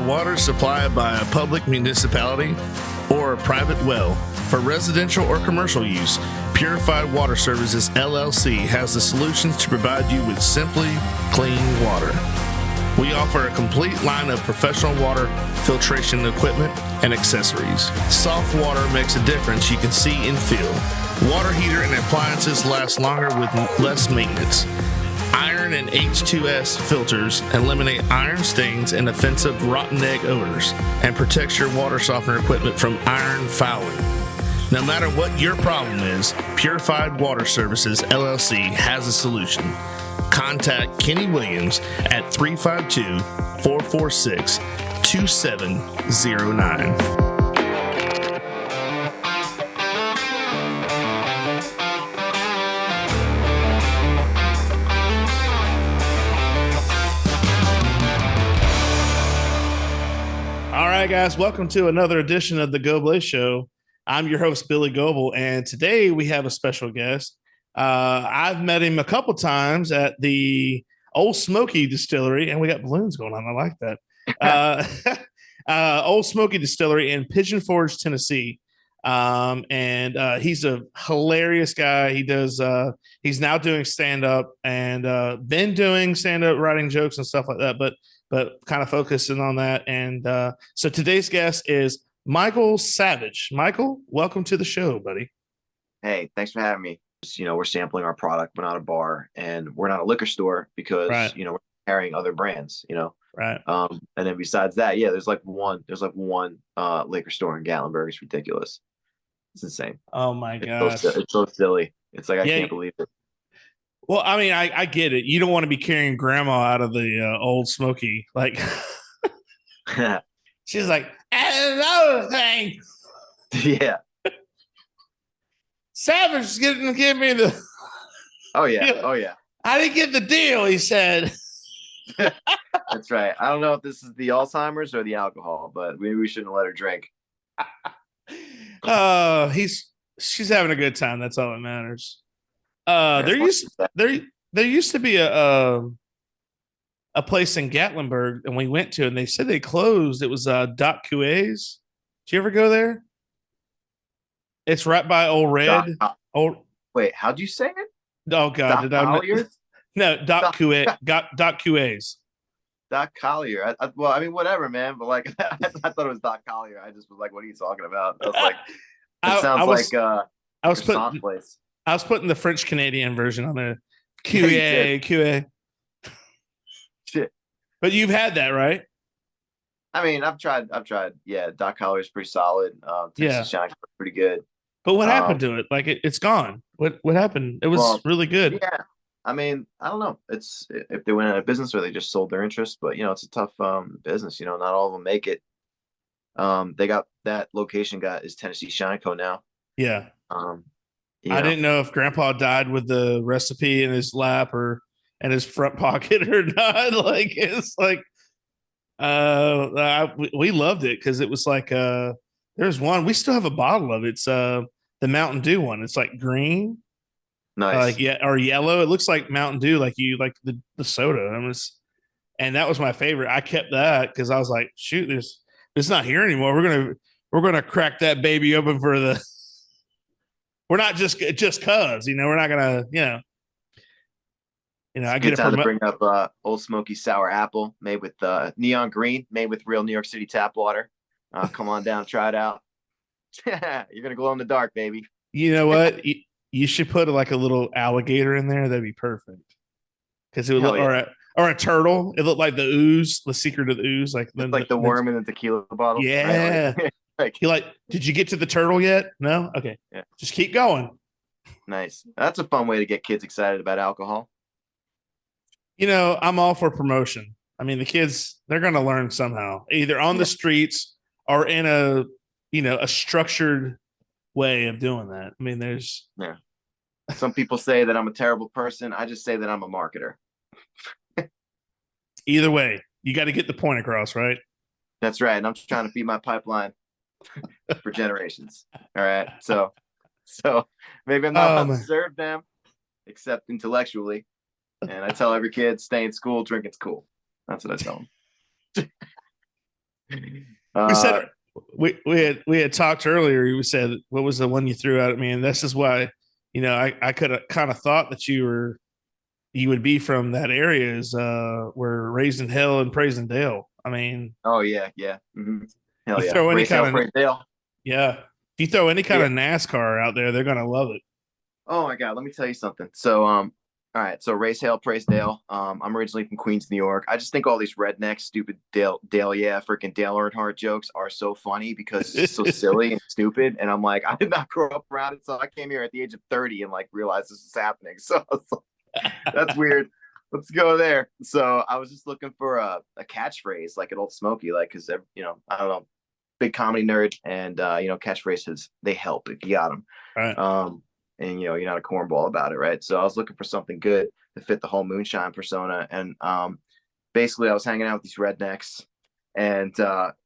water supplied by a public municipality or a private well for residential or commercial use, Purified Water Services LLC has the solutions to provide you with simply clean water. We offer a complete line of professional water filtration equipment and accessories. Soft water makes a difference you can see and feel. Water heater and appliances last longer with less maintenance. Iron and H2S filters eliminate iron stains and offensive rotten egg odors and protects your water softener equipment from iron fouling. No matter what your problem is, Purified Water Services LLC has a solution. Contact Kenny Williams at 352-446-2709. All right, guys, welcome to another edition of the Goblay Show. I'm your host, Billy Goble, and today we have a special guest. I've met him a couple times at the Old Smoky Distillery, and we got balloons going on. I like that. Old Smoky Distillery in Pigeon Forge, Tennessee. And he's a hilarious guy. He does. He's now doing stand-up and been doing stand-up, writing jokes and stuff like that, but kind of focusing on that. And so today's guest is Michael Savage. Michael, welcome to the show, buddy. Hey, thanks for having me. We're sampling our product. We're not a bar, and we're not a liquor store because right. We're carrying other brands. Right. And then besides that, there's one liquor store in Gatlinburg. It's ridiculous. It's insane. Oh my gosh, it's so silly. It's like I can't believe it. Well, I mean, I get it. You don't want to be carrying grandma out of the Old Smoky. Like, she's like, and another thing. Yeah. Savage is going to give me the. Oh, yeah. Oh, yeah. I didn't get the deal, he said. That's right. I don't know if this is the Alzheimer's or the alcohol, but maybe we shouldn't let her drink. She's having a good time. That's all that matters. There used to be a place in Gatlinburg, and we went to, and they said they closed. It was Doc Cue's. Did you ever go there? It's right by Old Red. Wait, how'd you say it? Oh God, No, Doc Cue's. Doc Collier. Well, I mean, whatever, man. But like, I thought it was Doc Collier. I just was like, "What are you talking about?" I was like, "It sounds like I was putting the French Canadian version on there. QA. Shit. But you've had that, right? I mean, I've tried. Yeah, Doc Collier's pretty solid. Tennessee Shine's pretty good. But what happened to it? Like it's gone. What happened? It was really good. Yeah. I mean, I don't know. It's if they went out of business or they just sold their interest, but it's a tough business. Not all of them make it. They got that location is Tennessee Shine Co. now. Yeah. I didn't know if Grandpa died with the recipe in his lap or in his front pocket or not. Like it's like, we loved it because it was like there's one we still have a bottle of it. It's the Mountain Dew one. It's like green, nice, or yellow. It looks like Mountain Dew, like you like the soda. And that was my favorite. I kept that because I was like, shoot, it's not here anymore. We're gonna crack that baby open for the. We're not just cause, we're not gonna, I get time to bring up Old Smoky Sour Apple made with neon green, made with real New York City tap water. Come on down, try it out. You're gonna glow in the dark, baby. You know what? You should put a little alligator in there. That'd be perfect. Because it would look, or a turtle. It looked like the ooze, the secret of the ooze, like the worm in the tequila bottle. Yeah. Right? Did you get to the turtle yet? No? Okay. Yeah. Just keep going. Nice. That's a fun way to get kids excited about alcohol. I'm all for promotion. I mean, the kids, they're going to learn somehow, either on the streets or in a structured way of doing that. I mean, there's. Yeah. Some people say that I'm a terrible person. I just say that I'm a marketer. Either way, you got to get the point across, right? That's right. And I'm just trying to feed my pipeline for generations. All right. So maybe I'm not about to serve them, except intellectually. And I tell every kid, stay in school, drinking's cool. That's what I tell them. We said Uh, we had talked earlier. You said what was the one you threw out at me, and this is why, I could have kind of thought that you would be from that area is we're raising hell and praising Dale. I mean, oh yeah, yeah. you Hell yeah. throw any Race Hell, kind of praise Dale. yeah, if you throw any kind Yeah. of NASCAR out there, they're gonna love it. Oh my God, let me tell you something. So, all right. So, race hail, praise Dale. I'm originally from Queens, New York. I just think all these redneck, stupid Dale, yeah, freaking Dale Earnhardt jokes are so funny because it's just so silly and stupid. And I'm like, I did not grow up around it, so I came here at the age of 30 and like realized this was happening. So I was like, that's weird. Let's go there. So I was just looking for a catchphrase like an old Smokey, like because I don't know, big comedy nerd, and catchphrases they help if you got them. All right. And you're not a cornball about it, right? So I was looking for something good to fit the whole moonshine persona, and basically I was hanging out with these rednecks, and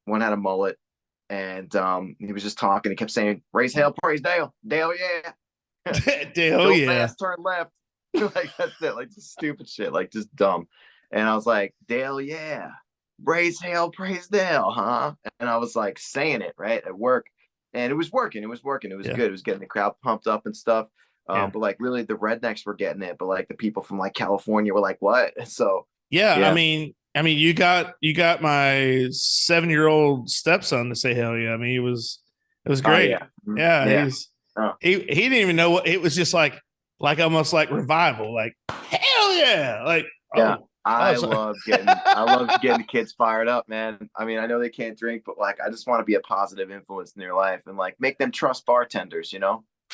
one had a mullet, and he was just talking. He kept saying, "Raise hell, praise Dale, Dale, yeah, Dale, go yeah. fast, turn left." Like that's it, like just stupid shit, like just dumb. And I was like, "Dale, yeah, raise hell, praise Dale, huh?" And I was like saying it right at work, and it was working. It was working. It was Yeah. good. It was getting the crowd pumped up and stuff. Yeah. But like really, the rednecks were getting it, but like the people from like California were like, "What?" So Yeah, yeah, I mean, you got my 7-year-old stepson to say hell yeah. I mean, it was oh great. yeah, Yeah, yeah. Oh, he didn't even know what it was. Just like almost like revival. Like hell yeah. Like yeah. oh sorry. I love getting the kids fired up, man. I mean, I know they can't drink, but like I just want to be a positive influence in their life and like make them trust bartenders.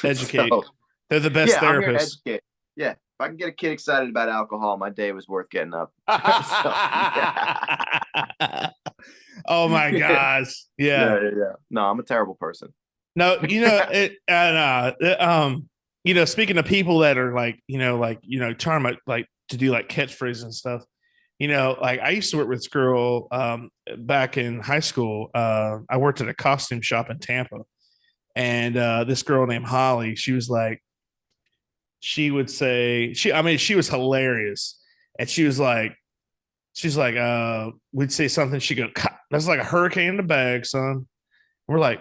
Educate. So They're the best yeah, I'm here to therapists. educate. Yeah, if I can get a kid excited about alcohol, my day was worth getting up. So yeah. Oh my Yeah, gosh. Yeah. yeah. No, I'm a terrible person. No, it and speaking of people that are trying like to do like catchphrases and stuff. Like I used to work with this girl back in high school. I worked at a costume shop in Tampa, and this girl named Holly, she was like, she would say, she was hilarious, and she's like, we'd say something, she go, that's like a hurricane in the bag, son. We're like,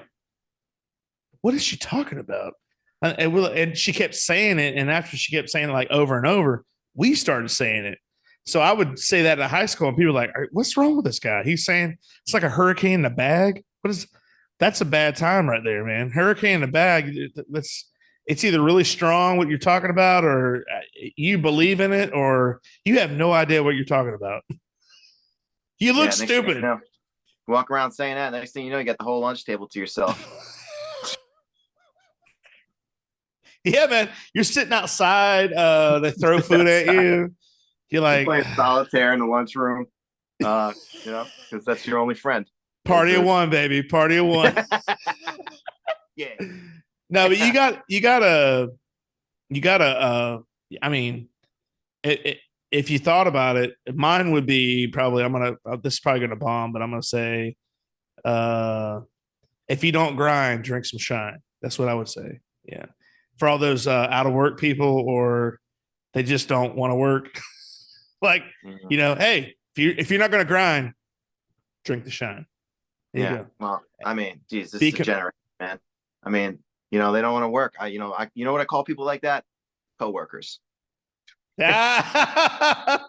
what is she talking about? And she kept saying it, and after she kept saying it like over and over, we started saying it. So I would say that in high school, and people were like, "What's wrong with this guy? He's saying it's like a hurricane in a bag. What is? That's a bad time right there, man. Hurricane in a bag. It's either really strong what you're talking about, or you believe in it, or you have no idea what you're talking about. You look Yeah, next thing stupid." walk around saying that. Next thing you know, you got the whole lunch table to yourself. Yeah, man. You're sitting outside. They throw food at you. You're You're like, playing solitaire in the lunchroom. Because that's your only friend. party of one, baby. Party of one. Yeah. No, but you gotta. I mean, if you thought about it, mine would be probably. This is probably gonna bomb, but I'm gonna say, if you don't grind, drink some shine. That's what I would say. Yeah, for all those out of work people, or they just don't want to work. Like, hey, if you're not gonna grind, drink the shine. There you go. Well, I mean, geez, this Be is a generation, man. I mean, they don't want to work. You know what I call people like that? Coworkers. Yes,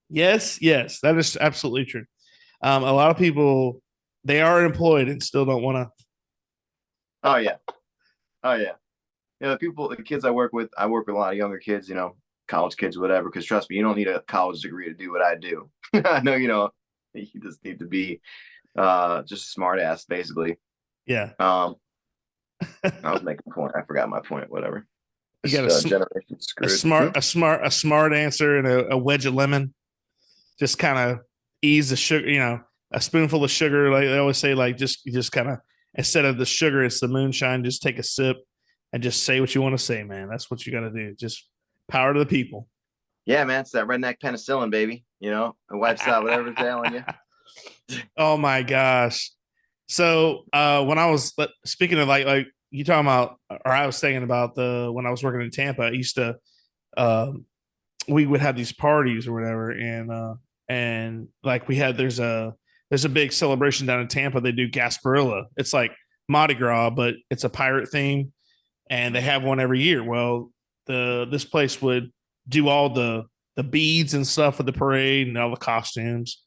yes. That is absolutely true. A lot of people, they are employed and still don't want to. Oh yeah, oh yeah. The kids I work with a lot of younger kids. College kids, whatever. Because trust me, you don't need a college degree to do what I do. I know, you just need to be just a smart ass, basically. Yeah. I was making a point. I forgot my point. Whatever. You got generation a screwed. smart answer and a wedge of lemon. Just kind of ease the sugar, a spoonful of sugar. Like they always say, like just kind of, instead of the sugar, it's the moonshine. Just take a sip and just say what you want to say, man. That's what you got to do. Just power to the people. Yeah, man. It's that redneck penicillin, baby. It wipes out whatever's ailing you. Oh my gosh. So when I was speaking of like you talking about, or I was thinking about when I was working in Tampa, I used to we would have these parties or whatever, and like there's a there's a big celebration down in Tampa. They do Gasparilla. It's like Mardi Gras, but it's a pirate theme, and they have one every year. Well, this place would do all the beads and stuff for the parade and all the costumes.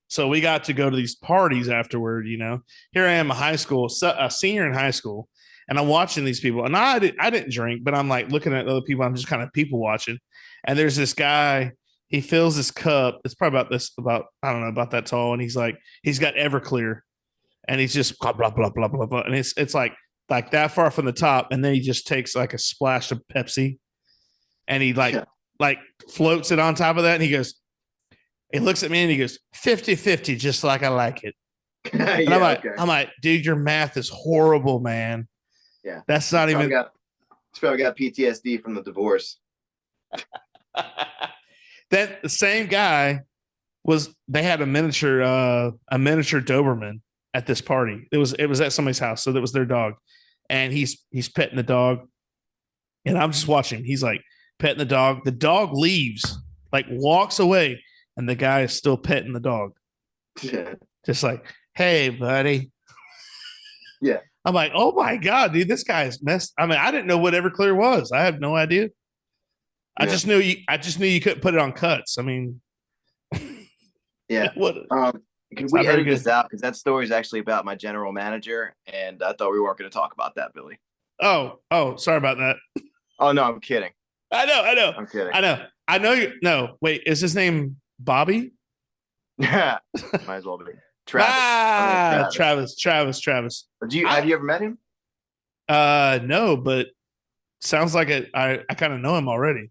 So we got to go to these parties afterward. Here I am, a senior in high school, and I'm watching these people. And I didn't drink, but I'm like looking at other people. I'm just kind of people watching. And there's this guy. He fills his cup. It's probably I don't know, about that tall. And he's got Everclear, and he's just blah blah blah blah blah blah. And it's like that far from the top, and then he just takes like a splash of Pepsi, and he like floats it on top of that, and he looks at me and he goes 50-50, just like I like it. And I'm like, dude, your math is horrible, man. Yeah, that's not even. He's probably got PTSD from the divorce. That the same guy they had a miniature Doberman at this party. It was at somebody's house, so that was their dog, and he's petting the dog, and I'm just watching. He's like petting the dog. The dog leaves, like walks away, and the guy is still petting the dog. Yeah. Just like, hey, buddy. Yeah. I'm like, oh my God, dude, this guy is messed. I mean, I didn't know what Everclear was. I have no idea. I just knew you couldn't put it on cuts. I mean, yeah. Can we edit this out? Because that story is actually about my general manager, and I thought we weren't going to talk about that, Billy. Oh, sorry about that. Oh no, I'm kidding. I know. I'm kidding. I know you. No, wait, is his name Bobby? Might as well be Travis. Travis. Have you ever met him? No, but sounds like it. I kind of know him already.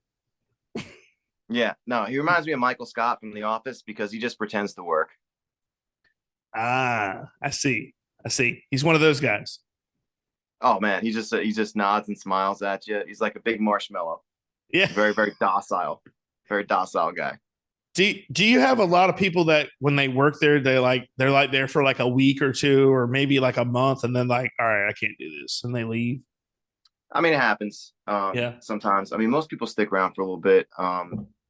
Yeah, no, he reminds me of Michael Scott from The Office because he just pretends to work. I see. He's one of those guys. Oh man, he just nods and smiles at you. He's like a big marshmallow. Yeah, very very docile guy. Do you have a lot of people that when they work there, they're like there for like a week or two or maybe like a month, and then like, all right, I can't do this, and they leave? I mean, it happens. Sometimes. I mean, most people stick around for a little bit.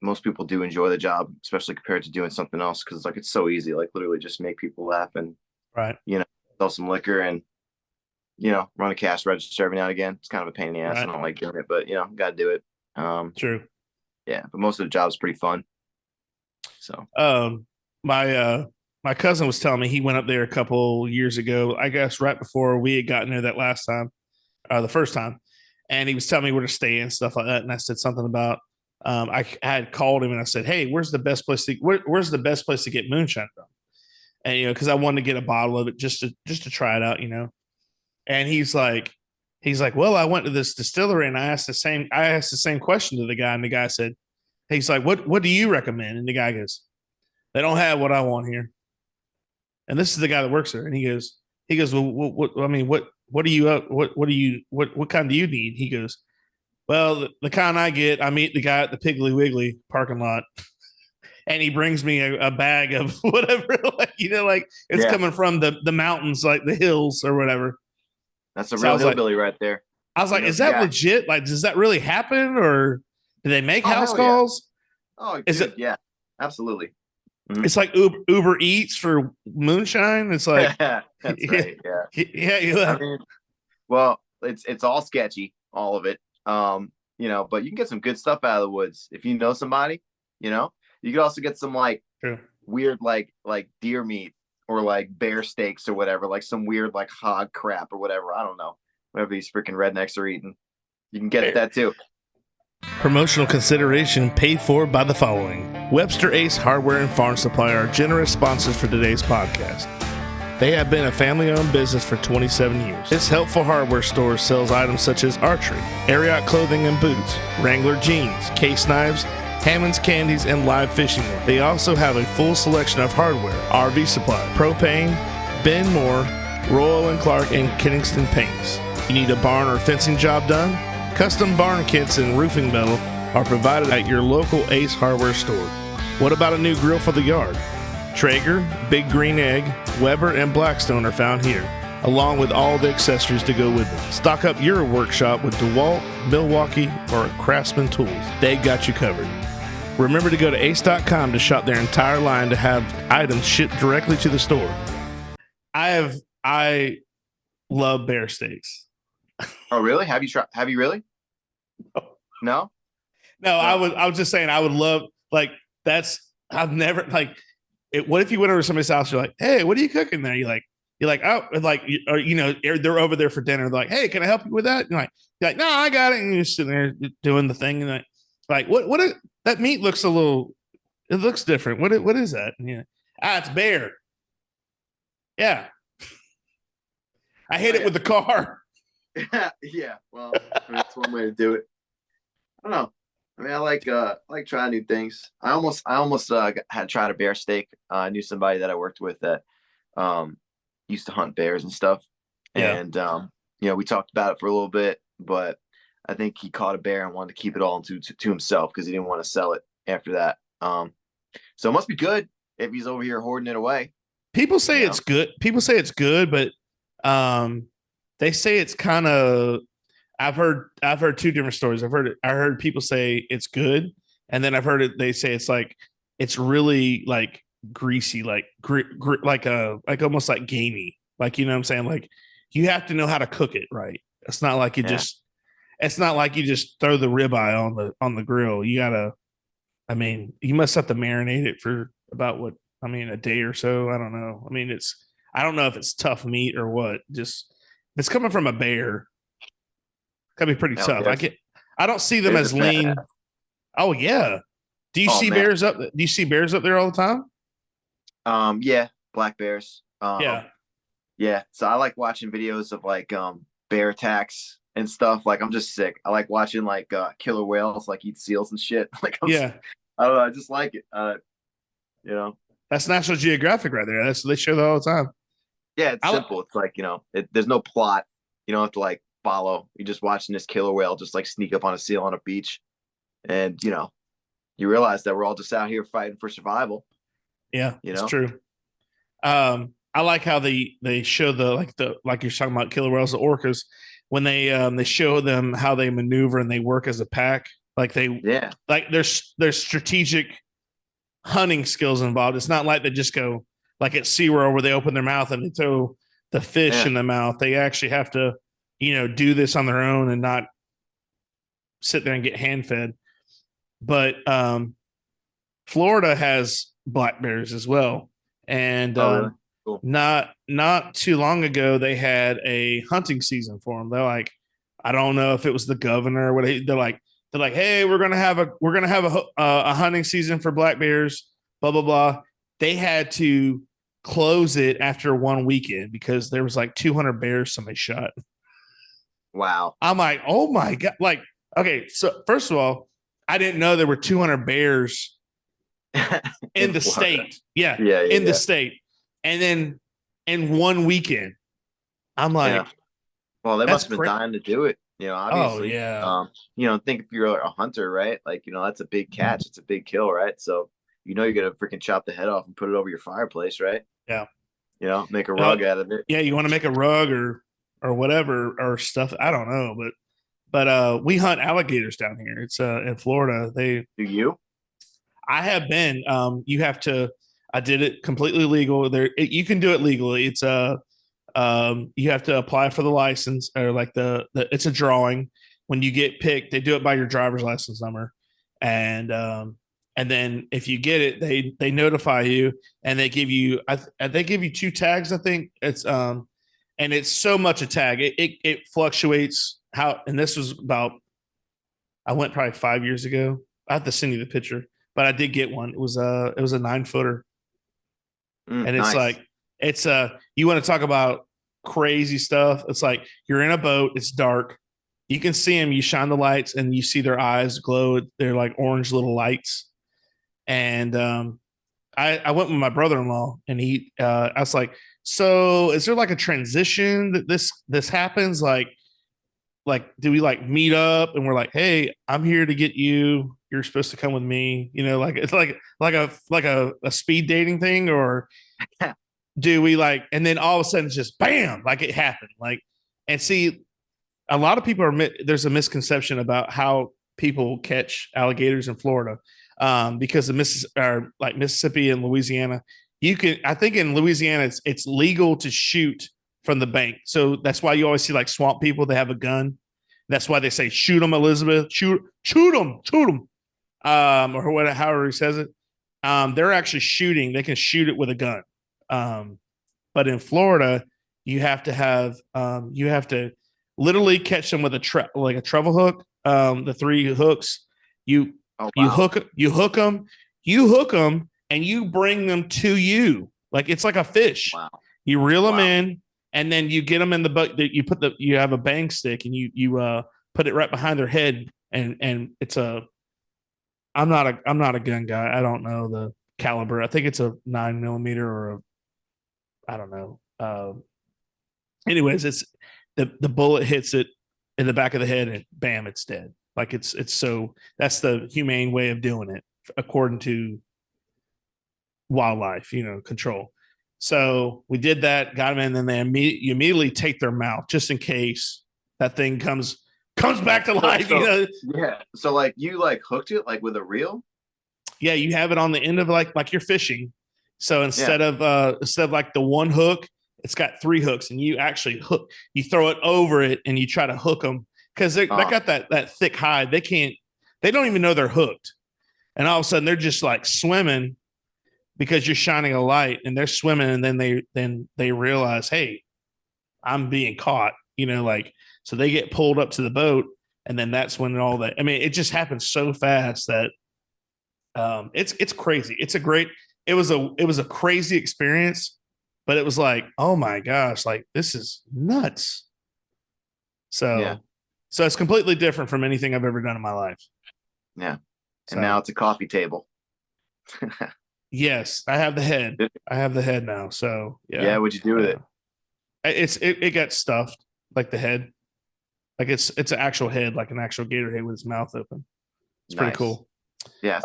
Most people do enjoy the job, especially compared to doing something else, because like it's so easy, like literally just make people laugh and sell some liquor and run a cash register every now and again. It's kind of a pain in the ass. Right. I don't like doing it, but gotta do it. True. Yeah, but most of the job is pretty fun. So my cousin was telling me he went up there a couple years ago, I guess right before we had gotten there that last time, the first time, and he was telling me where to stay and stuff like that. And I said something about I had called him and I said, hey, where's the best place to get moonshine from? And because I wanted to get a bottle of it just to try it out, And he's like, well, I went to this distillery and I asked the same question to the guy, and the guy said, he's like, what do you recommend? And the guy goes, they don't have what I want here. And this is the guy that works there. And he goes, well, what kind do you need? He goes, well, the kind I get, I meet the guy at the Piggly Wiggly parking lot, and he brings me a bag of whatever, it's coming from the mountains, like the hills or whatever. That's a real hillbilly right there. I was like, is that legit? Like, does that really happen, or do they make house calls? Yeah. Oh, is it? Yeah, absolutely. Mm-hmm. It's like Uber Eats for moonshine. It's like, that's right. Yeah. I mean, well, it's all sketchy, all of it. But you can get some good stuff out of the woods if you know somebody. You could also get some weird like deer meat or like bear steaks or whatever, like some weird like hog crap or whatever. I don't know, whatever these freaking rednecks are eating. You can get that too. Promotional consideration paid for by the following: Webster Ace Hardware and Farm Supply are generous sponsors for today's podcast. They have been a family-owned business for 27 years. This helpful hardware store sells items such as archery, Ariat clothing and boots, Wrangler jeans, case knives, Hammond's candies, and live fishing wear. They also have a full selection of hardware, RV supply, propane, Ben Moore, Royal & Clark, and Kenningston paints. You need a barn or fencing job done? Custom barn kits and roofing metal are provided at your local Ace Hardware store. What about a new grill for the yard? Traeger, Big Green Egg, Weber, and Blackstone are found here, along with all the accessories to go with them. Stock up your workshop with DeWalt, Milwaukee, or Craftsman tools. They got you covered. Remember to go to ace.com to shop their entire line to have items shipped directly to the store. I love bear steaks. Oh, really? Have you really? No? No, I was just saying I would love, like, I've never, like, what if you went over to somebody's house, you're like, hey, what are you cooking there? You're like, oh, like, or, you know, they're over there for dinner. They're like, hey, can I help you with that? You're like, no, I got it. And you're sitting there doing the thing. And like, that meat looks it looks different. What is that? And yeah. It's bear. Yeah. I hit it with the car. Yeah. Well, that's one way to do it. I don't know. I mean, I like trying new things. I almost had tried a bear steak. I knew somebody that I worked with that used to hunt bears and stuff. Yeah. And we talked about it for a little bit, but I think he caught a bear and wanted to keep it all to himself because he didn't want to sell it after that. So it must be good if he's over here hoarding it away. People say it's good. People say it's good, but they say it's kind of. I've heard two different stories. I heard people say it's good, and then I've heard it. They say it's really like greasy, like like almost like gamey. Like, you know what I'm saying? Like, you have to know how to cook it right. It's not like it's not like you just throw the ribeye on the grill. You gotta. I mean, you must have to marinate it for about a day or so. I don't know. I mean, I don't know if it's tough meat or what. Just if it's coming from a bear, it's gotta be pretty tough. I don't see them as lean. Oh yeah. Do you see bears up? Do you see bears up there all the time? Yeah, black bears. Yeah. So I like watching videos of like bear attacks and stuff. Like, I'm just sick. I like watching like killer whales like eat seals and shit. Like, I don't know. I just like it. That's National Geographic right there. They show that all the time. Yeah, it's simple. It's like, there's no plot. You don't have to like follow. You're just watching this killer whale just like sneak up on a seal on a beach, and you realize that we're all just out here fighting for survival. Yeah, it's true. I like how they show like you're talking about killer whales, the orcas, when they show them how they maneuver and they work as a pack. Like there's strategic hunting skills involved. It's not like they just go like at SeaWorld where they open their mouth and they throw the fish in the mouth. They actually have to, do this on their own and not sit there and get hand fed. But Florida has black bears as well. And really? Cool. Not too long ago, they had a hunting season for them. They're like, I don't know if it was the governor or what. They're like, hey, we're gonna have a hunting season for black bears. Blah blah blah. They had to close it after one weekend because there was like 200 bears somebody shot. Wow. I'm like, oh my god! Like, okay, so first of all, I didn't know there were 200 bears in the state. Yeah, in the state. And then in one weekend, I'm like, well, they must have been dying to do it. Obviously. Oh yeah. Think if you're a hunter, right? Like, that's a big catch. It's a big kill, right? So you're gonna freaking chop the head off and put it over your fireplace, right? Yeah. Make a rug out of it. Yeah, you want to make a rug or whatever or stuff. I don't know, but we hunt alligators down here. It's in Florida. Do you? I have been. You have to. I did it completely legal. You can do it legally. It's you have to apply for the license or like it's a drawing. When you get picked, they do it by your driver's license number, and then if you get it, they notify you and they give you they give you 2 tags. I think it's and it's so much a tag. It fluctuates how. And this was about. I went probably 5 years ago. I have to send you the picture, but I did get one. It was a 9-footer. And it's nice. like, you want to talk about crazy stuff. It's like you're in a boat. It's dark. You can see them. You shine the lights and you see their eyes glow. They're like orange little lights. And I went with my brother-in-law and I was like, so is there like a transition that this happens? Like, do we like meet up and we're like, hey, I'm here to get you. You're supposed to come with me. Like it's like a speed dating thing, or do we like? And then all of a sudden, it's just bam, like it happened. Like, and see, a lot of people there's a misconception about how people catch alligators in Florida. because like Mississippi and Louisiana, I think in Louisiana it's legal to shoot from the bank. So that's why you always see like swamp people, they have a gun. That's why they say, shoot them, Elizabeth, shoot them. Or whatever, however he says it. They're actually shooting. They can shoot it with a gun. But in Florida, you have to literally catch them with like a treble hook. The 3 hooks. You hook them, and you bring them to you. Like it's like a fish. Wow. You reel them in, and then you get them in the boat. You have a bang stick, and you put it right behind their head, and it's a. I'm not a gun guy. I don't know the caliber. I think it's a 9mm or I don't know. Anyways, it's the bullet hits it in the back of the head and bam, it's dead. Like it's so that's the humane way of doing it according to wildlife, control. So we did that, got them in, and then you immediately take their mouth just in case that thing comes back to life. Yeah. So like you like hooked it like with a reel? Yeah, you have it on the end of like you're fishing. So instead of like the one hook, it's got 3 hooks, and you actually you throw it over it and you try to hook them because they got that thick hide. They don't even know they're hooked. And all of a sudden they're just like swimming because you're shining a light, and they're swimming, and then they realize, hey, I'm being caught, so they get pulled up to the boat, and then that's when all that. I mean, it just happens so fast that it's crazy. It was a crazy experience, but it was like, oh my gosh, like this is nuts. So it's completely different from anything I've ever done in my life. Yeah. And now it's a coffee table. Yes, I have the head. I have the head now. So yeah. Yeah, what'd you do with it? It got stuffed, like the head. Like it's an actual head, like an actual gator head with its mouth open. It's pretty cool. Yeah.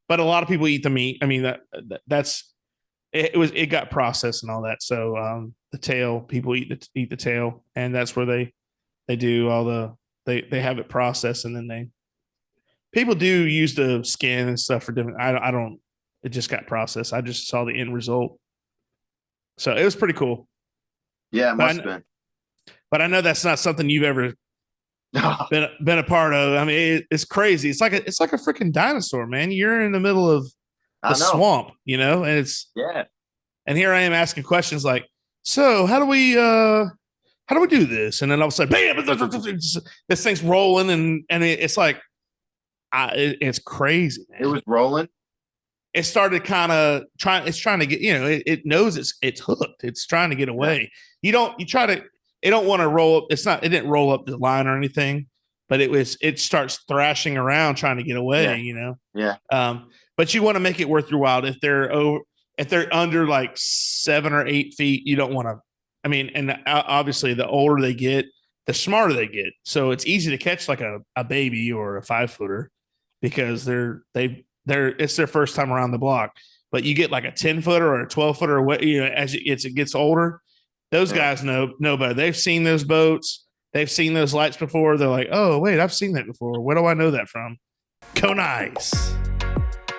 But a lot of people eat the meat. I mean, that's it got processed and all that. So the tail, people eat the tail, and that's where they do all they have it processed, and then people do use the skin and stuff for different. I don't. It just got processed. I just saw the end result. So it was pretty cool. Yeah, it must have been. But I know that's not something you've ever been a part of. I mean, it's crazy. It's like a freaking dinosaur, man. You're in the middle of the swamp, and it's And here I am asking questions like, so how do we do this? And then all of a sudden, bam, this thing's rolling, and it's like, it's crazy, man. It was rolling. It started kind of trying to get, it knows it's hooked. It's trying to get away. It don't want to roll up. It didn't roll up the line or anything, but it starts thrashing around trying to get away, but you want to make it worth your while. If they're under like 7 or 8 feet, you don't want to, and obviously the older they get, the smarter they get. So it's easy to catch like a baby or a 5-footer because it's their first time around the block. But you get like a 10-footer or a 12-footer, as it gets older, those guys know better. They've seen those boats. They've seen those lights before. They're like, oh, wait, I've seen that before. Where do I know that from? Kona Ice.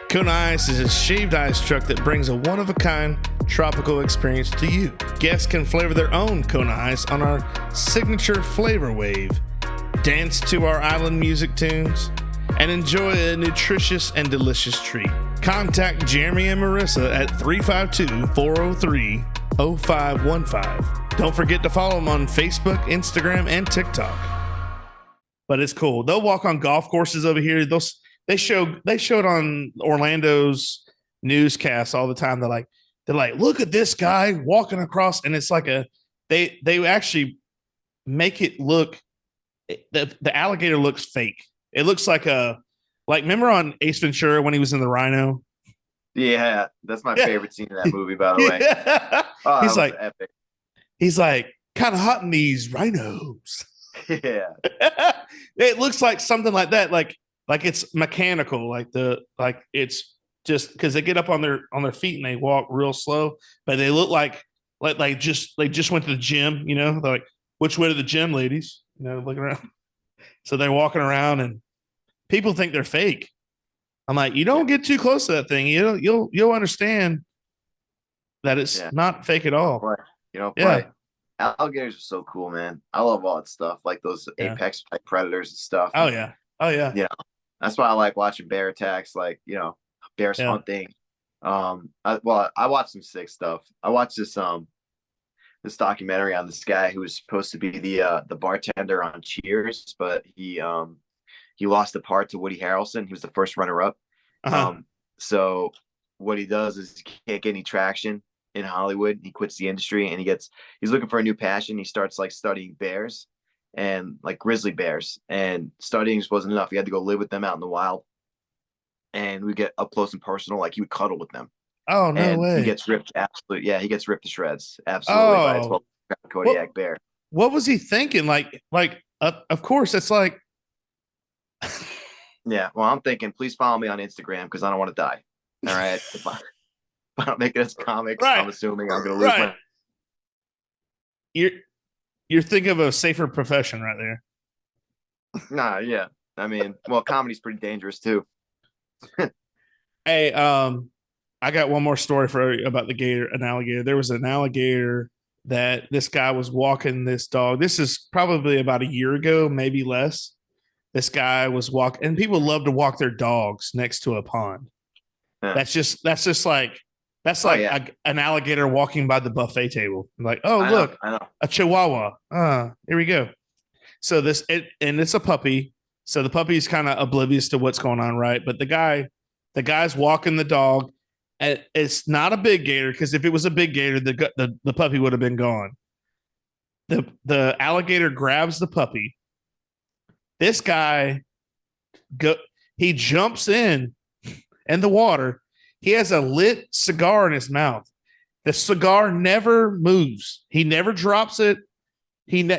Kona Ice is a shaved ice truck that brings a one-of-a-kind tropical experience to you. Guests can flavor their own Kona Ice on our signature flavor wave, dance to our island music tunes, and enjoy a nutritious and delicious treat. Contact Jeremy and Marissa at 352-403-0515. Don't forget to follow them on Facebook, Instagram, and TikTok. But it's cool. They'll walk on golf courses over here. They showed on Orlando's newscasts all the time. They're like, look at this guy walking across, and it's like they actually make it look, the alligator looks fake. It looks like remember on Ace Ventura when he was in the rhino? Yeah, that's my favorite scene in that movie, by the way. Oh, he's like epic. He's like kind of hunting these rhinos. Yeah. It looks like something like that, like it's mechanical, like it's just because they get up on their feet and they walk real slow, but they look like they just went to the gym, they're like, which way to the gym, ladies? Looking around. So they're walking around and people think they're fake. I'm like, you don't get too close to that thing. You'll understand that it's not fake at all. Play. You don't Yeah. play. Alligators are so cool, man. I love all that stuff, like those apex like predators and stuff. Oh yeah. Oh yeah. Yeah. That's why I like watching bear attacks, like, bears hunting. I watched some sick stuff. I watched this documentary on this guy who was supposed to be the bartender on Cheers, but he lost the part to Woody Harrelson. He was the first runner up. So what he does is he can't get any traction in Hollywood. He quits the industry and he's looking for a new passion. He starts like studying bears and like grizzly bears, and studying just wasn't enough. He had to go live with them out in the wild, and we get up close and personal. Like he would cuddle with them. Oh, no way. He gets ripped. Absolutely. Yeah. He gets ripped to shreds. Absolutely. By a 12 Kodiak bear. What was he thinking? Like, of course it's like, yeah. Well, I'm thinking, please follow me on Instagram because I don't want to die. All right. If I don't make it as comics, I'm assuming I'm going to lose my. You're thinking of a safer profession right there. Nah, yeah. I mean, well, comedy's pretty dangerous too. Hey, I got one more story about an alligator. There was an alligator that this guy was walking this dog. This is probably about a year ago, maybe less. This guy was walking, and people love to walk their dogs next to a pond. Yeah. That's just like an alligator walking by the buffet table. Like, oh, look, a chihuahua. Here we go. So it's a puppy. So the puppy's kind of oblivious to what's going on, right? But the guy's walking the dog. And it's not a big gator, because if it was a big gator, the puppy would have been gone. The alligator grabs the puppy. This guy he jumps in the water. He has a lit cigar in his mouth. The cigar never moves. He never drops it. And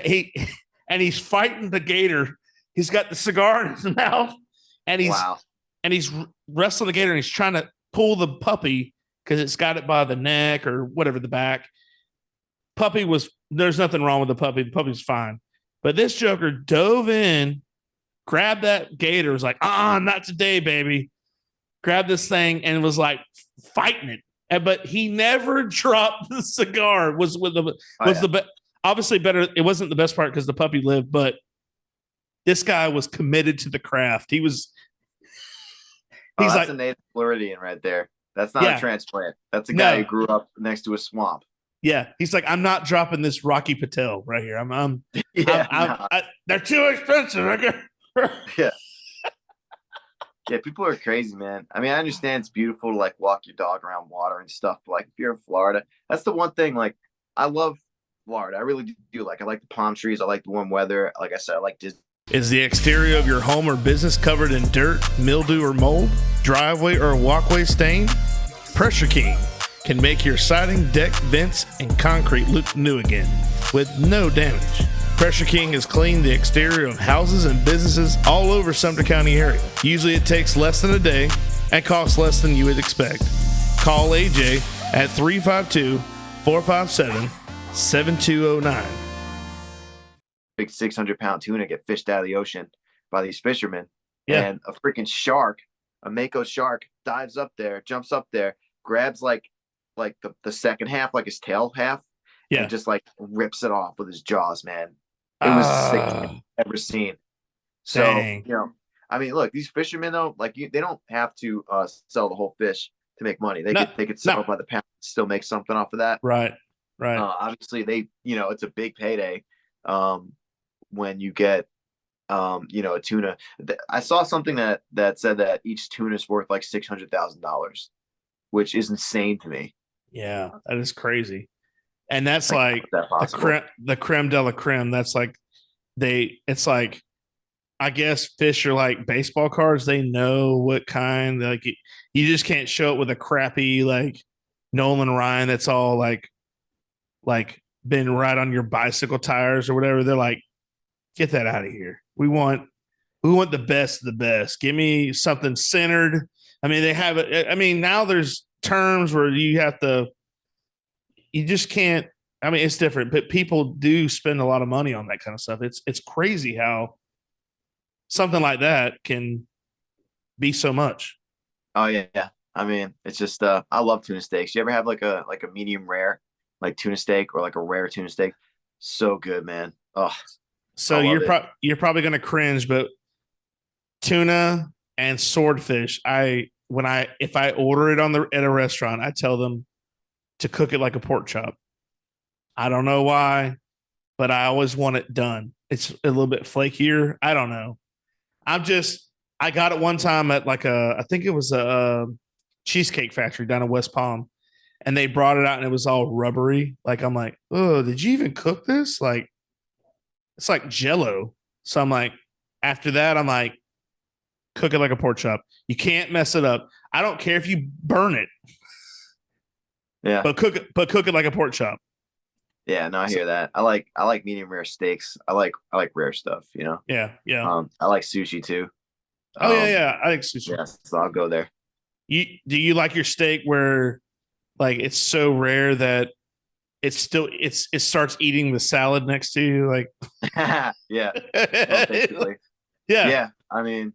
he's fighting the gator. He's got the cigar in his mouth, and he's wrestling the gator, and he's trying to pull the puppy because it's got it by the neck or whatever, the back. There's nothing wrong with the puppy. The puppy's fine. But this joker dove in, grabbed that gator, was like, not today, baby. Grabbed this thing and was like fighting it. But he never dropped the cigar. Obviously better. It wasn't the best part because the puppy lived, but this guy was committed to the craft. That's like a native Floridian right there. That's not a transplant. That's a guy who grew up next to a swamp. Yeah, he's like, I'm not dropping this Rocky Patel right here. They're too expensive. Yeah. Yeah, people are crazy, man. I mean, I understand it's beautiful to like walk your dog around water and stuff, but like if you're in Florida, that's the one thing. Like, I love Florida. I really do. Like, I like the palm trees. I like the warm weather. Like I said, I like Disney. Is the exterior of your home or business covered in dirt, mildew, or mold? Driveway or walkway stain? Pressure King can make your siding, deck, vents, and concrete look new again with no damage. Pressure King has cleaned the exterior of houses and businesses all over Sumter County area. Usually it takes less than a day and costs less than you would expect. Call AJ at 352-457-7209. Big 600-pound tuna get fished out of the ocean by these fishermen. Yeah. And a freaking shark, a mako shark, dives up there, jumps up there, grabs like the second half, like his tail half, and just like rips it off with his jaws, man. It was sick I've ever seen. So, I mean, look, these fishermen though, like they don't have to sell the whole fish to make money. They could sell it by the pound, still make something off of that. Right. Obviously, it's a big payday when you get a tuna. I saw something that said that each tuna is worth like $600,000, which is insane to me. Yeah, that is crazy. And that's like the creme de la creme. That's like it's like, I guess fish are like baseball cards. They know what kind. Like you just can't show it with a crappy like Nolan Ryan that's all like been right on your bicycle tires or whatever. They're like, get that out of here. We want the best of the best. Give me something centered. I mean, they have it. I mean, now there's terms where you just can't. I mean, it's different, but people do spend a lot of money on that kind of stuff. It's crazy how something like that can be so much. Oh yeah. I mean, it's just I love tuna steaks. You ever have like a medium rare, like tuna steak or like a rare tuna steak? So good, man. Oh, I So love it. you're probably gonna cringe, but tuna and swordfish, if I order it on the at a restaurant, I tell them to cook it like a pork chop. I don't know why, but I always want it done. It's a little bit flakier. I don't know. I'm just I got it one time at like I think it was a cheesecake factory down in West Palm, and they brought it out and it was all rubbery. Like I'm like, oh, did you even cook this? Like it's like Jello. So I'm like, after that, I'm like, cook it like a pork chop. You can't mess it up. I don't care if you burn it, Yeah. but cook it like a pork chop. Yeah, no, I So, hear that. I like medium rare steaks. I like rare stuff, you know. yeah, yeah. I like sushi too. Oh yeah, Um, yeah. I think sushi. yeah, so I'll go there. You like your steak where like it's so rare that it starts eating the salad next to you like Yeah. Well, basically. yeah, Yeah. I mean,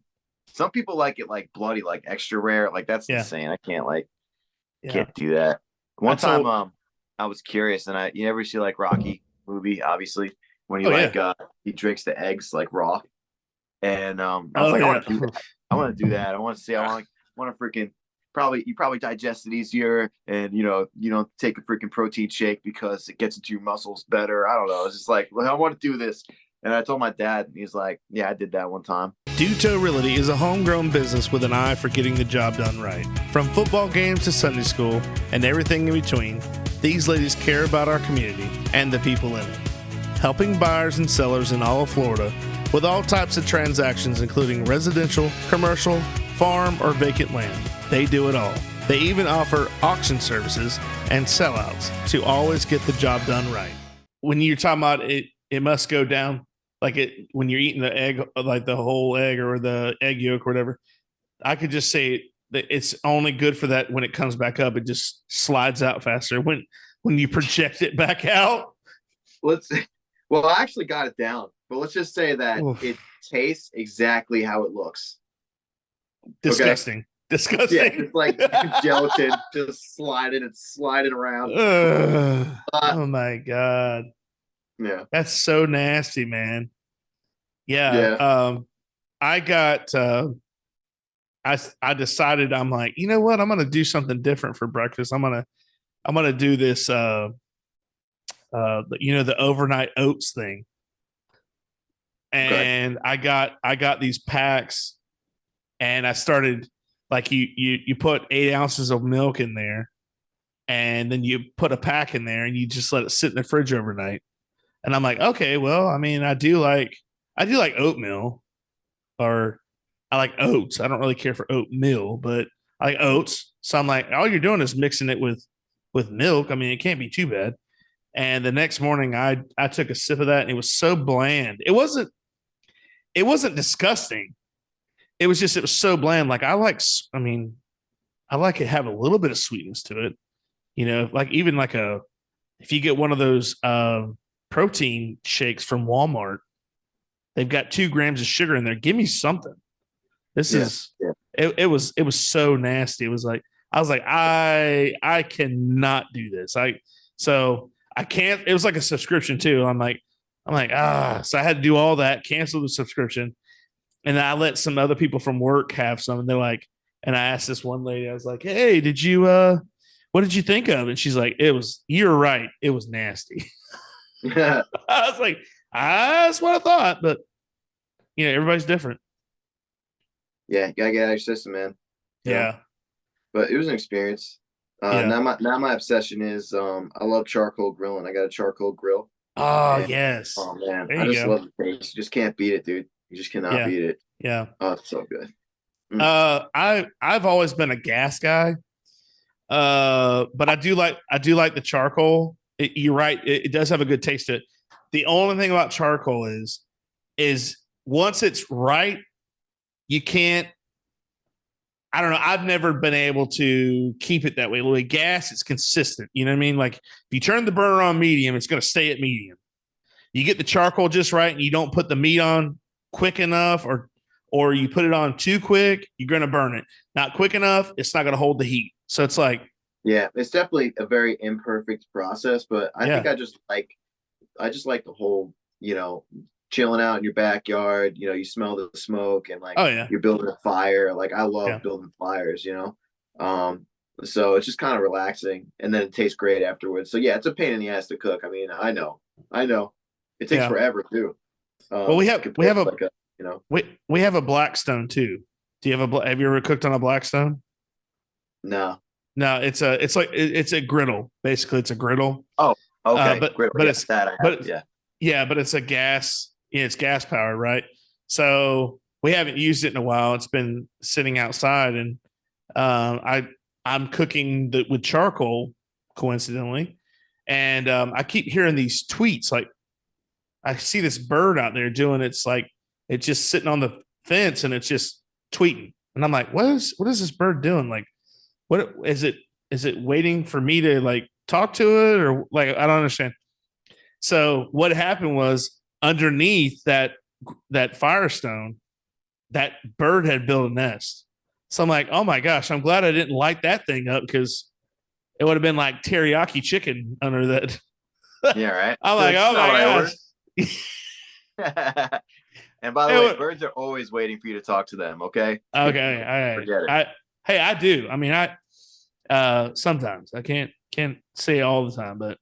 some people like it like bloody, like extra rare. Like that's yeah, insane. I yeah. can't do that. I One time, told I was curious, and you ever see like Rocky movie, obviously, when he oh yeah, he drinks the eggs like raw, and I was oh like, I yeah. want to do that. I want to do that. I want to see. I want to freaking probably digest it easier, and you don't take a freaking protein shake because it gets into your muscles better. I don't know. It's just like, well, I want to do this, and I told my dad, and he's like, yeah, I did that one time. Duto Realty is a homegrown business with an eye for getting the job done right. From football games to Sunday school and everything in between, these ladies care about our community and the people in it. Helping buyers and sellers in all of Florida with all types of transactions, including residential, commercial, farm, or vacant land. They do it all. They even offer auction services and sellouts to always get the job done right. When you're talking about it must go down like it when you're eating the egg, like the whole egg or the egg yolk or whatever. I could just say that it's only good for that when it comes back up. It just slides out faster when you project it back out. Let's. Well, I actually got it down, but let's just say that Oof. it tastes exactly how it looks. Okay. Disgusting. Yeah, Disgusting. it's like gelatin just sliding around. Oh my god. Yeah, That's so nasty, man. Yeah. yeah. I got I decided I'm like, you know what? I'm gonna do something different for breakfast. I'm gonna do this the overnight oats thing. Okay. And I got these packs and I started like you put 8 ounces of milk in there and then you put a pack in there and you just let it sit in the fridge overnight. And I'm like, okay, well, I mean, I do like oatmeal or I like oats. I don't really care for oatmeal, but I like oats. So I'm like, all you're doing is mixing it with milk. I mean, it can't be too bad. And the next morning I took a sip of that and it was so bland. It wasn't disgusting. It was so bland. Like I mean, I like it have a little bit of sweetness to it. Like even like if you get one of those protein shakes from Walmart, they've got 2 grams of sugar in there. Give me something. This Yeah, is yeah, it was so nasty. It was like I was like, I cannot do this. I can't, it was like a subscription too. I'm like, so I had to do all that, cancel the subscription. And I let some other people from work have some, and they're like, and I asked this one lady, I was like, hey, what did you think of? And she's like, you're right. It was nasty. yeah. I was like, that's what I thought, but everybody's different. You gotta get out of your system, man. You know, Yeah. but it was an experience. Yeah. Now my obsession is I love charcoal grilling. I got a charcoal grill, Oh, and yes. oh man, There I you just go. love the taste. You just can't beat it, dude. You just cannot Yeah. beat it. Yeah. Oh, it's so good. Mm. I've always been a gas guy. But I do like the charcoal. You're right. It does have a good taste to it. The only thing about charcoal is once it's right, you can't. I don't know. I've never been able to keep it that way. With gas, it's consistent. You know what I mean? Like if you turn the burner on medium, it's going to stay at medium. You get the charcoal just right, and you don't put the meat on quick enough, or you put it on too quick, you're going to burn it. Not quick enough, it's not going to hold the heat. So it's like, Yeah, it's definitely a very imperfect process, but I think yeah. I just like the whole, chilling out in your backyard, you smell the smoke and like Oh, yeah. you're building a fire. Like I Yeah. love building fires. So it's just kind of relaxing and then it tastes great afterwards. So yeah, it's a pain in the ass to cook. I mean, I know. It takes Yeah. forever too. Well, we Compared have to a, like we have a Blackstone too. Do you have you ever cooked on a Blackstone? no. No, it's a griddle. Basically, it's a griddle. Oh, okay. But Great. but Yeah, it's that I have. but it's, Yeah. yeah, but it's a gas. Yeah, it's gas powered, right? So we haven't used it in a while. It's been sitting outside, and I'm cooking with charcoal, coincidentally, and I keep hearing these tweets. Like I see this bird out there doing it's like it's just sitting on the fence and it's just tweeting, and I'm like, what is this bird doing? Like, what is it? Is it waiting for me to like talk to it, or like I don't understand? So what happened was underneath that firestone, that bird had built a nest. So I'm like, oh my gosh, I'm glad I didn't light that thing up because it would have been like teriyaki chicken under that. Yeah, right. I'm So like, it's oh not my what I gosh. ordered. And by the way, birds are always waiting for you to talk to them. Okay. Okay. All right. Forget it. Hey, I do. I mean, sometimes I can't say all the time, but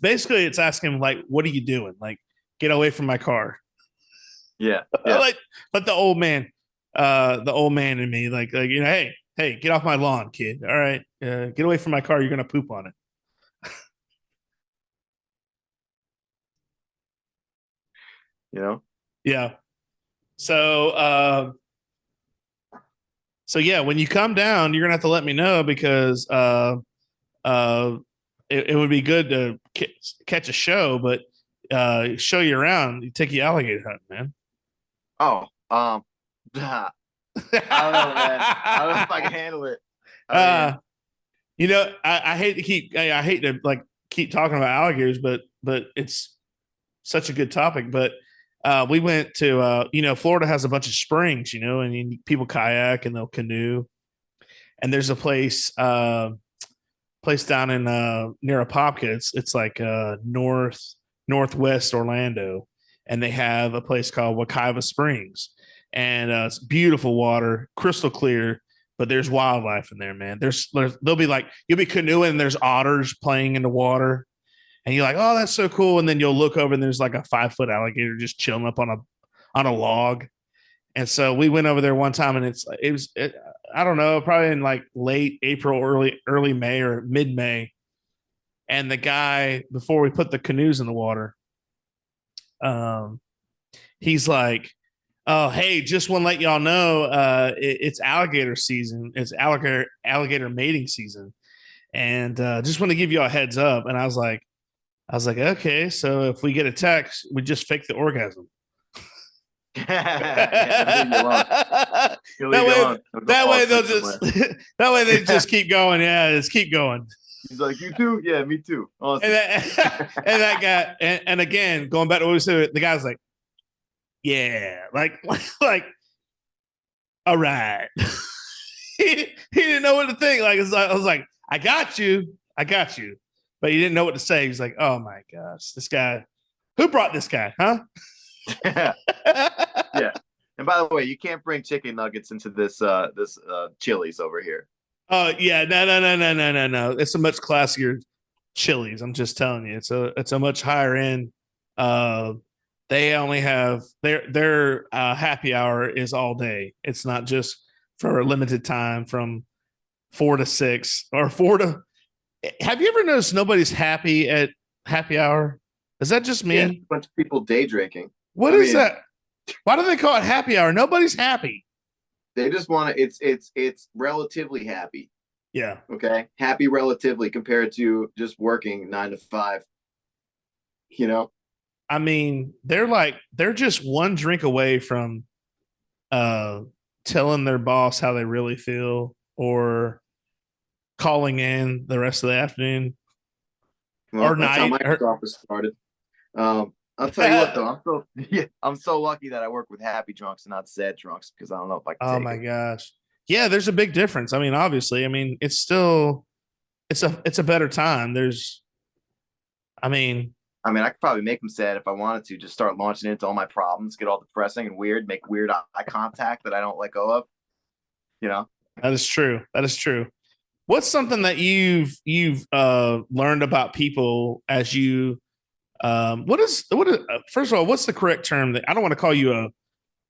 basically it's asking like, what are you doing? Like, get away from my car. Yeah. Yeah. But the old man in me, hey, get off my lawn, kid. All right, get away from my car. You're gonna poop on it. You know. Yeah. So, yeah, when you come down, you're gonna have to let me know because uh, it would be good to catch a show, but show you around, take you alligator hunting, man. Oh, I don't know, man. I don't know if I can handle it. I mean, I hate to like keep talking about alligators, but it's such a good topic. But we went to Florida has a bunch of springs, and people kayak and they'll canoe. And there's a place down in near Apopka. It's like northwest Orlando, and they have a place called Wekiva Springs, and it's beautiful water, crystal clear. But there's wildlife in there, man. They'll be like you'll be canoeing, and there's otters playing in the water, and you're like, oh, that's so cool. And then you'll look over, and there's like a 5-foot alligator just chilling up on a log. And so we went over there one time, and I don't know, probably in like late April, early May or mid May. And the guy, before we put the canoes in the water, he's like, "Oh, hey, just want to let y'all know, it's alligator season. It's alligator mating season, and just want to give you a heads up." And I was like, okay, so if we get a text, we just fake the orgasm. Yeah, that way they'll just that way they just keep going. Yeah, just keep going. He's like, you too? Yeah, me too. Awesome. And that guy, and again, going back to what we said, the guy's like, yeah, like, all right. he didn't know what to think. Like, I was like, I got you, but he didn't know what to say. He's like, oh my gosh, this guy, who brought this guy, huh? Yeah. And by the way, you can't bring chicken nuggets into this Chili's over here. Oh yeah, no. It's a much classier Chili's. I'm just telling you, it's a much higher end. They only have their happy hour is all day. It's not just for a limited time from 4 to 6 or 4 to. Have you ever noticed nobody's happy at happy hour? Is that just me? Yeah, a bunch of people day drinking. What is that? Why do they call it happy hour? Nobody's happy. They just want to. It's relatively happy. Yeah. Okay. Happy relatively compared to just working 9 to 5. I mean, they're just one drink away from telling their boss how they really feel or calling in the rest of the afternoon Well, or that's night. how Microsoft was started. I'll tell you what though, I'm so lucky that I work with happy drunks and not sad drunks because I don't know if I can Oh take my it. gosh. Yeah, there's a big difference. I mean, obviously, I mean, it's still it's a better time. There's I mean, I mean, I could probably make them sad if I wanted to. Just start launching into all my problems, get all depressing and weird, make weird eye contact that I don't let go of. You know, that is true. That is true. What's something that you've learned about people as you what is first of all, what's the correct term that I don't want to call you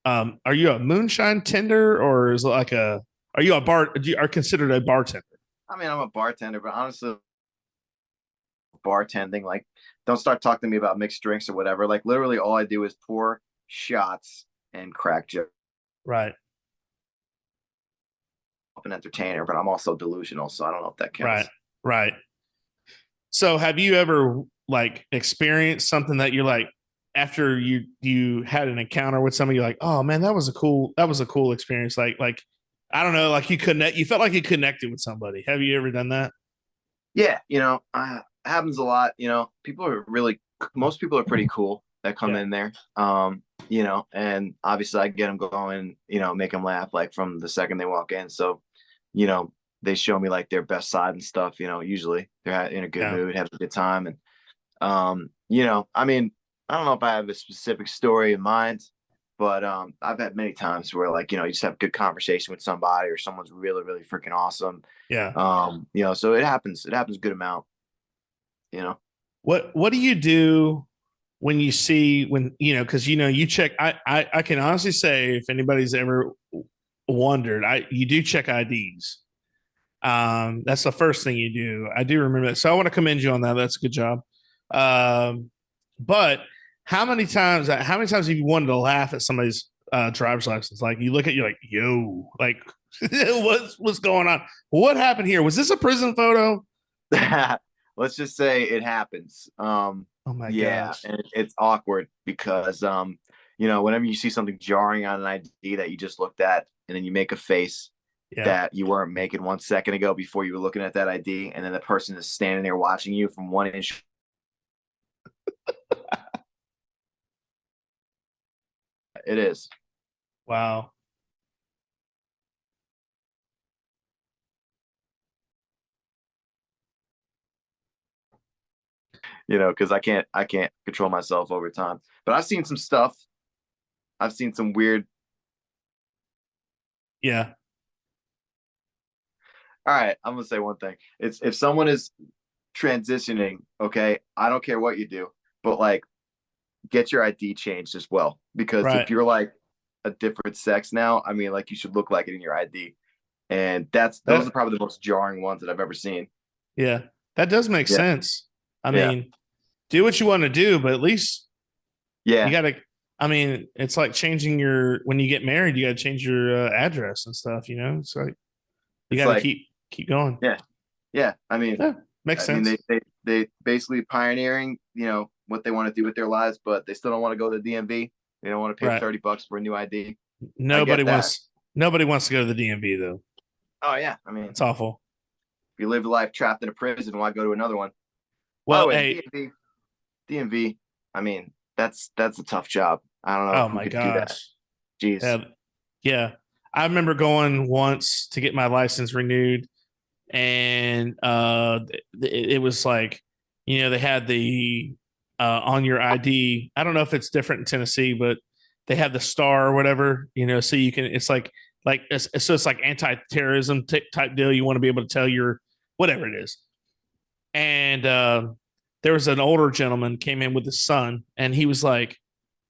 a are you a moonshine tender or is it like a are you a bar are considered a bartender? I mean, I'm a bartender, but honestly, bartending, like, don't start talking to me about mixed drinks or whatever. Like, literally, all I do is pour shots and crack jokes. Right. I'm an entertainer, but I'm also delusional, so I don't know if that Right. counts. Right. So have you ever like experienced something that you're like after you had an encounter with somebody, you're like, oh man, that was a cool experience. Like I don't know, like you felt like you connected with somebody. Have you ever done that? Yeah, happens a lot. People are really, most people are pretty cool that come Yeah. in there. And obviously I get them going, make them laugh like from the second they walk in. So, you know, they show me like their best side and stuff. Usually they're in a good Yeah. mood, having a good time, and I mean, I don't know if I have a specific story in mind, but I've had many times where like you just have a good conversation with somebody or someone's really really freaking awesome. Yeah. So it happens a good amount. You know. What do you do when you see when because you check I can honestly say if anybody's ever wondered, you do check IDs. That's the first thing you do. I do remember that. So I want to commend you on that. That's a good job. But how many times have you wanted to laugh at somebody's driver's license? Like you look at you like, yo, like what's going on? What happened here? Was this a prison photo? Let's just say it happens. Oh my Yeah, gosh. and it's awkward because whenever you see something jarring on an ID that you just looked at, and then you make a face Yeah. that you weren't making 1 second ago before you were looking at that ID, and then the person is standing there watching you from 1 inch. It is. Wow. Because I can't control myself over time. But I've seen some stuff. I've seen some weird. Yeah. All right, I'm gonna say one thing. It's if someone is transitioning, okay, I don't care what you do, but like get your ID changed as well. Because if Right. you're like a different sex now, I mean, like you should look like it in your ID. And those are That probably the most jarring ones that I've ever seen. yeah. That does make Yeah, sense. I yeah, mean, do what you want to do, but at least you yeah. got to. I mean, it's like changing your when you get married, you got to change your address and stuff. So you It's got to like, keep going. yeah, yeah. I mean, Yeah, makes they sense. they basically pioneering, what they want to do with their lives, but they still don't want to go to the DMV. They don't want to pay Right. 30 bucks for a new ID. I Nobody get that. wants nobody wants to go to the DMV though. Oh yeah, I mean, It's awful. if you live a life trapped in a prison, why go to another one? By the Well, way, the hey, DMV. I mean, that's a tough job. I don't know oh who my could do that. gosh. Jeez. Yeah, yeah. I remember going once to get my license renewed, and it was like, they had the on your ID. I don't know if it's different in Tennessee, but they have the star or whatever, so you can. It's so it's like anti-terrorism type deal. You want to be able to tell your whatever it is, and there was an older gentleman came in with his son, and he was like,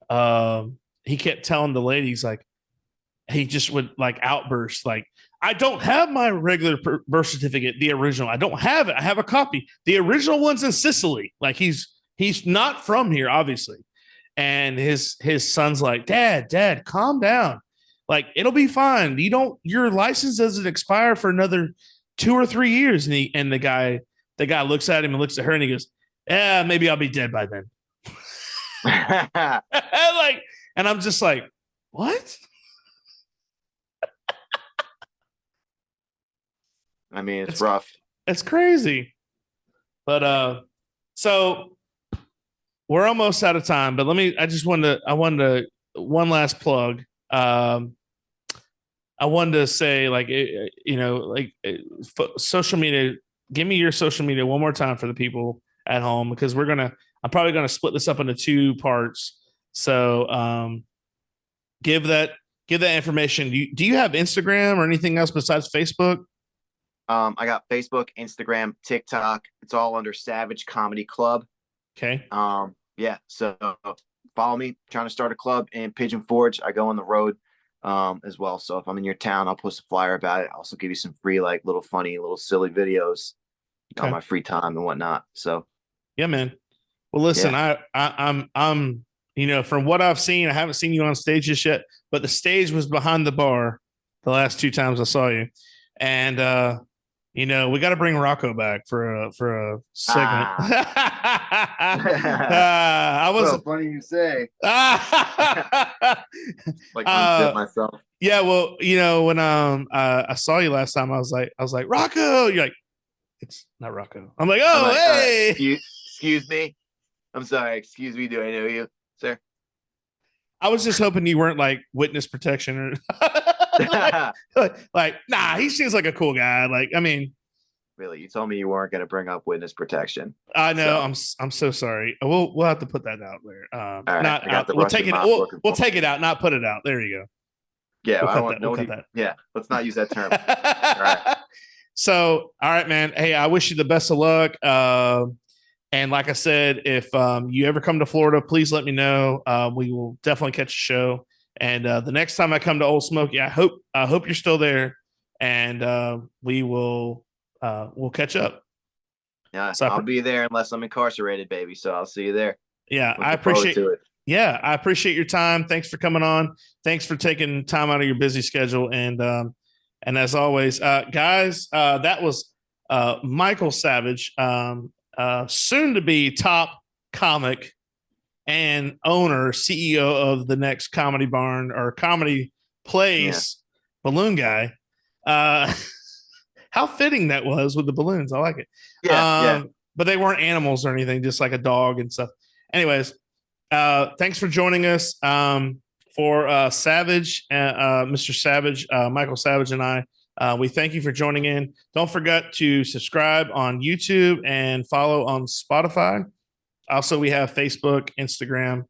he kept telling the ladies like he just would like outburst like I don't have my regular birth certificate, the original. I don't have it. I have a copy. The original one's in Sicily. Like he's not from here, obviously. And his son's like, Dad, calm down. Like it'll be fine. Your license doesn't expire for another 2 or 3 years. And the guy looks at him and looks at her and he goes, yeah, maybe I'll be dead by then. I Like, and I'm just like, what? mean, it's It's rough. it's crazy. But so we're almost out of time, but I wanted to one last plug. I wanted to say, like, social media. Give me your social media one more time for the people at home, because I'm probably gonna split this up into 2 parts. So, give that information. Do you have Instagram or anything else besides Facebook? I got Facebook, Instagram, TikTok. It's all under Savage Comedy Club. Okay. Yeah. So follow me. Trying to start a club in Pigeon Forge. I go on the road as well. So if I'm in your town, I'll post a flyer about it. I'll also give you some free, like, little funny, little silly videos on my free time and whatnot. So yeah, man. Well, listen, yeah. I'm from what I've seen, I haven't seen you on stage just yet, but the stage was behind the bar the last 2 times I saw you. And we got to bring Rocco back for a segment. I was well, funny you say. Like unzip myself. Yeah, well, when I saw you last time, I was like Rocco. You're like, it's not Rocco. I'm like, oh, like, hey. Excuse me. I'm sorry. Excuse me. Do I know you, sir? I was just hoping you weren't like witness protection or like, nah, he seems like a cool guy. Like, I mean, really, you told me you weren't going to bring up witness protection. I know. So. I'm so sorry. We'll have to put that out there. All right, not out. We'll take it. We'll take it out, not put it out. There you go. Yeah, we'll cut that. Yeah, let's not use that term. All right. So, all right, man. Hey, I wish you the best of luck. And like I said, if you ever come to Florida, please let me know. We will definitely catch a show. And the next time I come to Old Smoky, I hope you're still there, and we'll catch up. Yeah, so I'll be there unless I'm incarcerated, baby. So I'll see you there. Yeah, I appreciate it. Yeah, I appreciate your time. Thanks for coming on. Thanks for taking time out of your busy schedule. And as always, guys, that was Michael Savage, soon to be top comic and owner, CEO of the next Comedy Barn or Comedy Place Balloon Guy. How fitting that was with the balloons. I like it. Yeah. But they weren't animals or anything, just like a dog and stuff. Anyways, thanks for joining us. For Savage, Mr. Savage, Michael Savage, and I, we thank you for joining in. Don't forget to subscribe on YouTube and follow on Spotify. Also, we have Facebook, Instagram,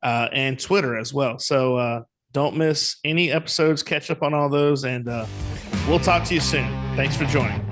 and Twitter as well. So don't miss any episodes. Catch up on all those, and we'll talk to you soon. Thanks for joining.